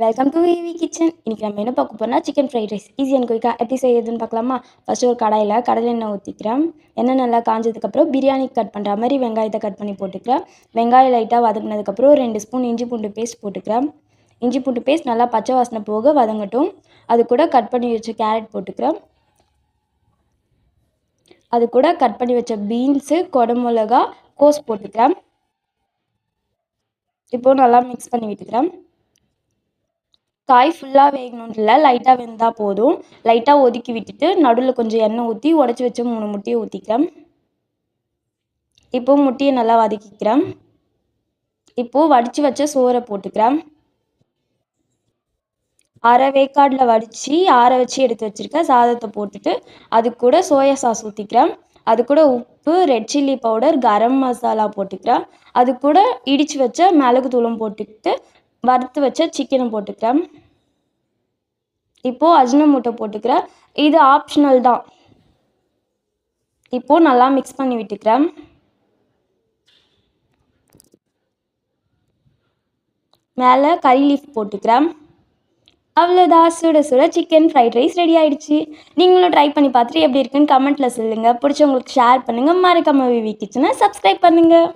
Welcome to V V kitchen. இன்றைக்கி நம்ம என்ன பார்க்க போகிறோம்னா chicken fried rice easy and குயிக்காக எப்படி செய்யுதுன்னு பார்க்கலாமா. ஃபஸ்ட்டு ஒரு கடாயில் கடலை எண்ணெய் ஊற்றிக்கிறேன். எண்ணெய் நல்லா காஞ்சதுக்கப்புறம் பிரியாணி கட் பண்ணுற மாதிரி வெங்காயத்தை கட் பண்ணி போட்டுக்கிறேன். வெங்காயம் லைட்டாக வதங்கினதுக்கப்புறம் 2 ஸ்பூன் இஞ்சி பூண்டு பேஸ்ட் போட்டுக்கிறேன். இஞ்சி பூண்டு பேஸ்ட் நல்லா பச்சை வாசனை போக வதங்கட்டும். அது கூட கட் பண்ணி வச்ச கேரட் போட்டுக்கிறேன். அது கூட கட் பண்ணி வச்ச பீன்ஸு, குடமிளகா, கோஸ் போட்டுக்கிறேன். இப்போது நல்லா மிக்ஸ் பண்ணி விட்டுக்கிறேன். காய் ஃபுல்லாக வேகணும்னு இல்லை, லைட்டாக வெந்தால் போதும். லைட்டாக ஒதுக்கி விட்டுட்டு நடுவில் கொஞ்சம் எண்ணெய் ஊற்றி உடச்சி வச்ச 3 முட்டையை ஊற்றிக்கிறேன். இப்போது முட்டையை நல்லா வதக்கிக்கிறேன். இப்போது வடித்து வச்ச சோறை போட்டுக்கிறேன். அரை வேக்காடில் வடித்து ஆற வச்சு எடுத்து வச்சுருக்கேன் சாதத்தை போட்டுட்டு அது கூட சோயா சாஸ் ஊற்றிக்கிறேன். அது கூட உப்பு, red chilli powder, garam masala போட்டுக்கிறேன். அது கூட இடித்து வச்ச மிளகு தூளும் போட்டுக்கிட்டு வறுத்து வச்ச சிக்கனை போட்டுக்கிறேன். இப்போது அஜினமோட்டோ போட்டுக்கிறேன். இது ஆப்ஷனல் தான். இப்போது நல்லா மிக்ஸ் பண்ணி விட்டுக்கிறேன். மேலே கறி லீஃப் போட்டுக்கிறேன். அவ்வளோதான், சுட சுட சிக்கன் ஃப்ரைட் ரைஸ் ரெடி ஆகிடுச்சு. நீங்களும் ட்ரை பண்ணி பார்த்துட்டு எப்படி இருக்குன்னு கமெண்ட்டில் சொல்லுங்கள். பிடிச்சவங்களுக்கு ஷேர் பண்ணுங்கள். மறக்காம விவி கிச்சனை சப்ஸ்கிரைப் பண்ணுங்கள்.